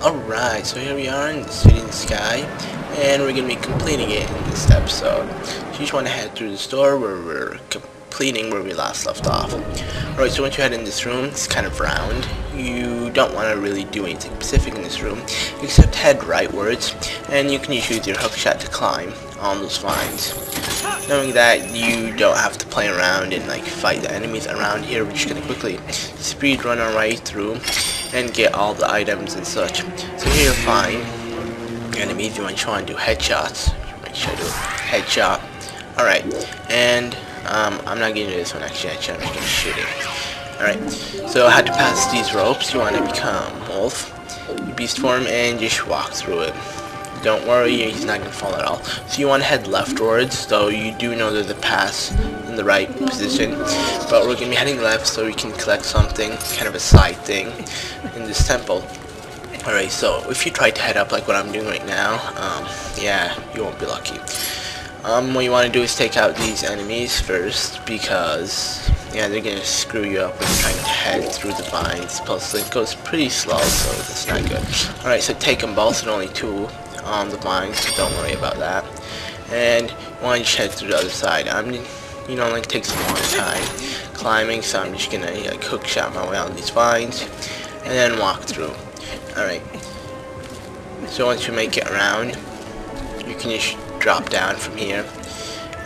Alright, so here we are in the city in the sky, and we're going to be completing it in this episode. So you just want to head through the store where we're completing where we last left off. Alright, so once you head in this room, it's kind of round. You don't want to really do anything specific in this room, except head rightwards, and you can just use your hook shot to climb on those vines. Knowing that, you don't have to play around and fight the enemies around here. We're just going to quickly speed run our way through and get all the items and such. So here you'll find enemies. You want to do headshots. Make sure I do a headshot. Alright, and I'm not getting to this one actually. I'm just going to shoot it. Alright, so I had to pass these ropes. You want to become Wolf, beast form, and just walk through it. Don't worry, he's not going to fall at all. So you want to head leftwards, though you do know there's a pass in the right position. But we're going to be heading left so we can collect something, kind of a side thing, in this temple. Alright, so if you try to head up like what I'm doing right now, yeah, you won't be lucky. What you want to do is take out these enemies first, because, yeah, they're going to screw you up when you're trying to head through the vines. Plus, it goes pretty slow, so that's not good. Alright, so take them both, and only two on the vines, so don't worry about that. And you want to just head through the other side. It takes a long time climbing, so I'm just going to hook shot my way on these vines, and then walk through. Alright, so once you make it around, you can just drop down from here,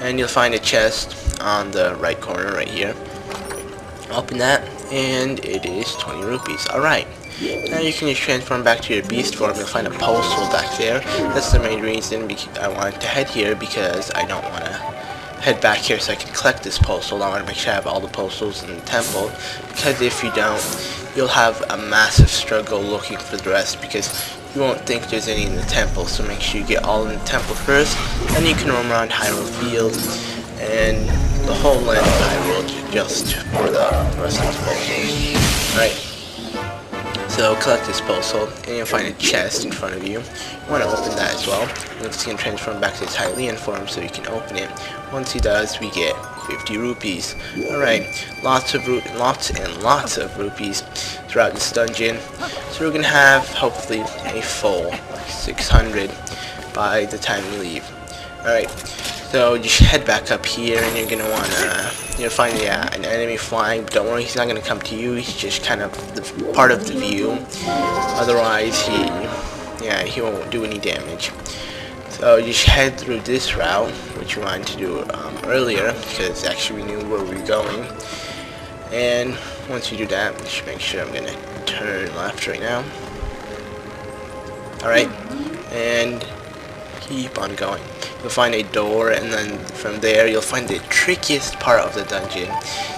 and you'll find a chest on the right corner right here. Open that, and it is 20 rupees. Alright, now you can just transform back to your beast form. You'll find a postal back there. That's the main reason I wanted to head here, because I don't want to head back here so I can collect this postal. I want to make sure I have all the postals in the temple, because if you don't, you'll have a massive struggle looking for the rest, because you won't think there's any in the temple. So make sure you get all in the temple first, and you can roam around Hyrule Field and the whole land of Hyrule just for the rest of the postals. Alright, so collect this postal, and you'll find a chest in front of you. You want to open that as well. It's going to transform back to its Hylian form so you can open it. Once he does, we get 50 rupees. Alright, lots and lots of rupees throughout this dungeon. So we're going to have, hopefully, a full 600 by the time we leave. Alright, so just head back up here, and you're going to want to find an enemy flying. But don't worry, he's not going to come to you. He's just kind of part of the view. Otherwise, he won't do any damage. So just head through this route, which we wanted to do earlier, because actually we knew where we were going. And once you do that, just make sure I'm going to turn left right now. Alright, and keep on going. You'll find a door, and then from there you'll find the trickiest part of the dungeon.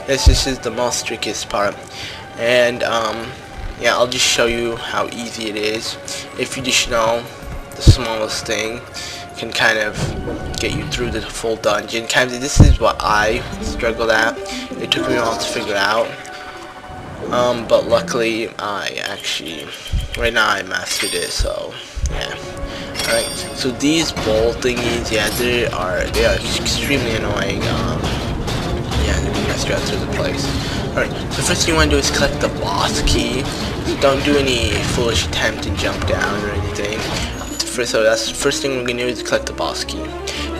This is the most trickiest part. And yeah, I'll just show you how easy it is. If you just know the smallest thing can kind of get you through the full dungeon. This is what I struggled at. It took me a while to figure out. But luckily right now I mastered it, so yeah. Alright, so these bowl thingies, yeah, they are extremely annoying. Yeah, they're gonna mess you out through the place. Alright, so first thing you want to do is collect the boss key. Don't do any foolish attempt to jump down or anything. So that's the first thing we're going to do is collect the boss key.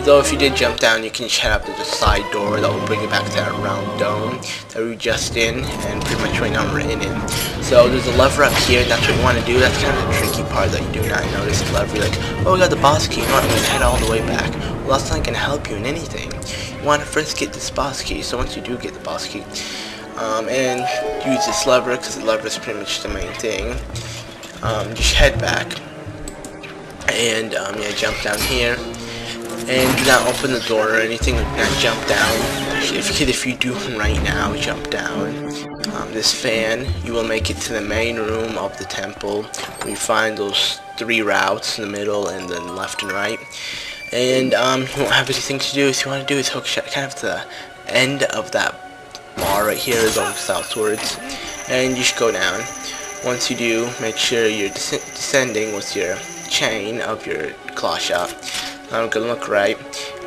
Though if you did jump down, you can just head up to the side door that will bring you back to that round dome that we were just in, and pretty much right now we're in it. So there's a lever up here, and that's what you want to do. That's kind of the tricky part that you do not notice. The lever, you're like, oh, we got the boss key, I'm going to head all the way back. Well, that's not going to help you in anything. You want to first get this boss key. So once you do get the boss key, and use this lever, because the lever is pretty much the main thing, just head back. And yeah, jump down here, and do not open the door or anything. Do not jump down. If you do right now, jump down this fan, you will make it to the main room of the temple, where you find those 3 routes in the middle, and then left and right. And you won't have anything to do. What you want to do is hook shot kind of to the end of that bar right here, going southwards, and you just go down. Once you do, make sure you're descending with your chain of your claw shot. I'm gonna look right,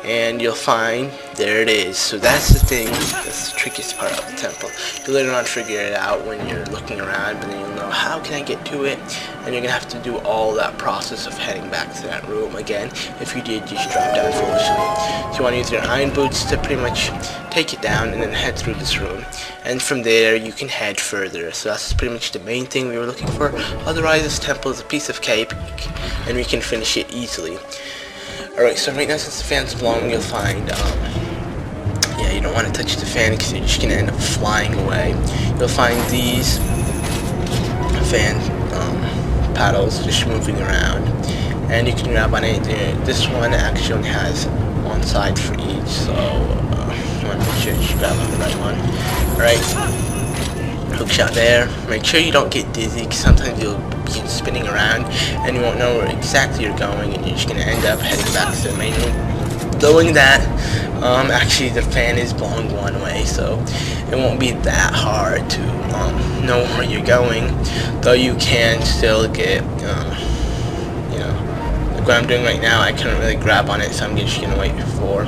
and you'll find there it is. So that's the thing, that's the trickiest part of the temple. You'll later on figure it out when you're looking around, but then you'll know how can I get to it, and you're gonna have to do all that process of heading back to that room again. If you did, you just drop down foolishly. So you want to use your iron boots to pretty much take it down and then head through this room, and from there you can head further. So that's pretty much the main thing we were looking for. Otherwise, this temple is a piece of cake and we can finish it easily. Alright, so right now since the fan's blowing, you'll find yeah, you don't want to touch the fan because you're just gonna end up flying away. You'll find these fan paddles just moving around, and you can grab on it. This one actually only has one side for each, so you want to make sure you grab on the right one. Alright, hook shot there. Make sure you don't get dizzy, because sometimes you'll be spinning around and you won't know where exactly you're going, and you're just going to end up heading back to the main room. Knowing that, actually the fan is blowing one way, so it won't be that hard to know where you're going, though you can still get, you know, like what I'm doing right now. I couldn't really grab on it, so I'm just going to wait for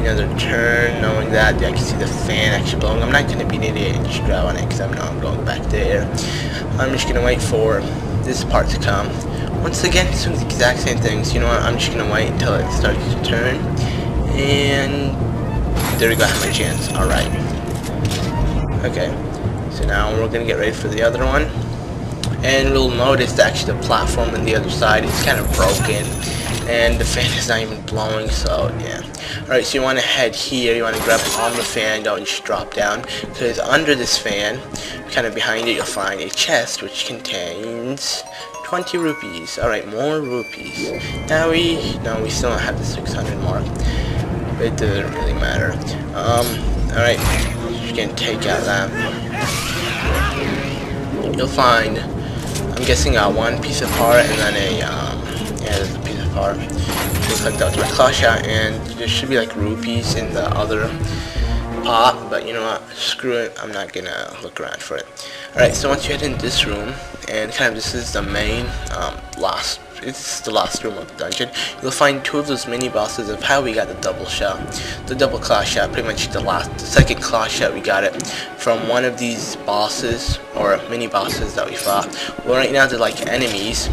another turn, knowing that I can see the fan actually blowing. I'm not going to be an idiot and just grab on it, because I know I'm going back there. I'm just going to wait for this part to come. Once again, it's doing the exact same things. You know what, I'm just going to wait until it starts to turn, and there we go, I have my chance. Alright. Okay, so now we're going to get ready for the other one, and we'll notice that actually the platform on the other side is kind of broken, and the fan is not even blowing, so yeah. Alright, so you want to head here, you want to grab on the fan, don't just drop down, because under this fan, kind of behind it, you'll find a chest which contains 20 rupees. Alright, more rupees. Now we still don't have the 600 mark, but it doesn't really matter. Alright, you can take out that. You'll find, I'm guessing, one piece of part, and then a, yeah, there's a piece of part. Looks like that was my claw shot, and there should be like rupees in the other pot, but you know what, screw it, I'm not gonna look around for it. Alright, so once you head into this room, and kind of this is the main, it's the last room of the dungeon, you'll find two of those mini bosses of how we got the double shot, the double claw shot. Pretty much the second claw shot, we got it from one of these bosses, or mini bosses that we fought. Well, right now they're like enemies,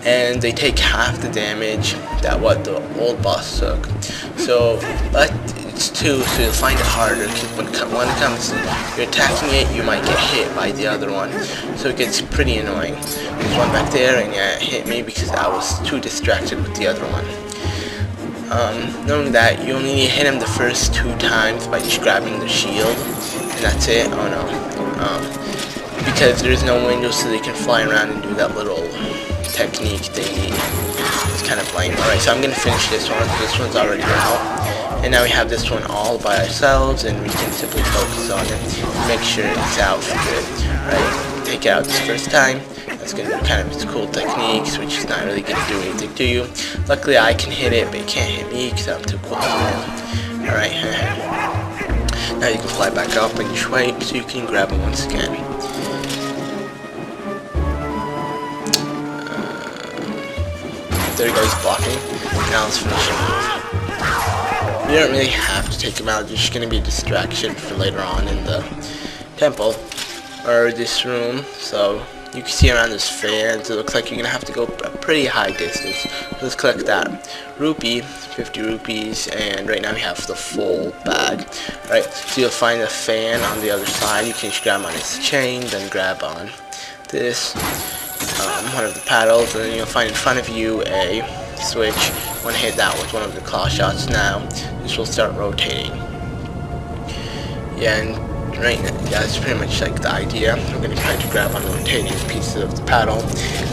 and they take half the damage that what the old boss took. So, but it's two, so you'll find it harder, because when it comes, you're attacking it, you might get hit by the other one, so it gets pretty annoying. There's one back there, and yeah, it hit me because I was too distracted with the other one. Knowing that, you only need to hit him the first 2 times by just grabbing the shield, and that's it. Oh no, because there's no window, so they can fly around and do that little technique thingy. It's kind of lame. Alright, so I'm gonna finish this one. This one's already out, and now we have this one all by ourselves, and we can simply focus on it and make sure it's out for good. Right, take it out this first time. That's gonna be kind of its cool techniques, which is not really gonna do anything to you. Luckily, I can hit it, but it can't hit me because I'm too close to him. Alright, now you can fly back up and just wait so you can grab it once again. There he goes, blocking. Now let's finish him off. You don't really have to take him out, it's just going to be a distraction for later on in the temple, or this room. So you can see around this fans, it looks like you're going to have to go a pretty high distance. Let's collect that rupee, 50 rupees, and right now we have the full bag. Alright, so you'll find a fan on the other side. You can just grab on its chain, then grab on this. One of the paddles, and then you'll find in front of you a switch. You want to hit that with one of the claw shots. Now this will start rotating. Yeah, and right now, yeah, that's pretty much like the idea. We're going to try to grab on rotating pieces of the paddle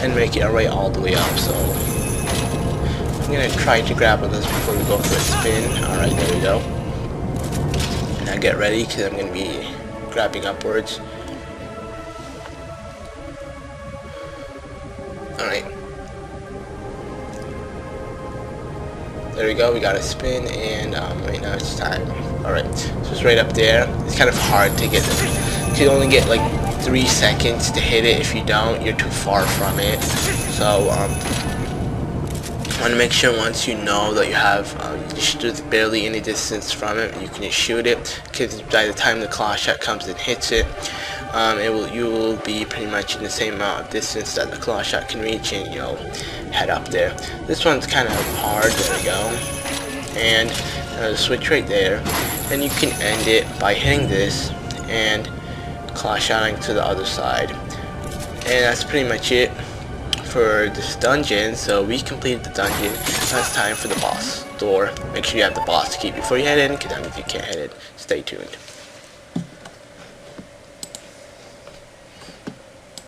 and make it right all the way up. So I'm going to try to grab on this before we go for a spin. Alright, there we go. Now get ready, because I'm going to be grabbing upwards. Alright. There we go, we got a spin, and right now it's time. Alright, so it's right up there. It's kind of hard to get this. You can only get like 3 seconds to hit it. If you don't, you're too far from it. So, want to make sure once you know that you have there's barely any distance from it, you can just shoot it, because by the time the claw shot comes and hits it, you will be pretty much in the same amount of distance that the claw shot can reach, and you'll head up there. This one's kind of hard. There we go. And switch right there. Then you can end it by hitting this and claw shotting to the other side. And that's pretty much it for this dungeon. So we completed the dungeon. Now it's time for the boss door. Make sure you have the boss key before you head in, because that means you can't head in. Stay tuned.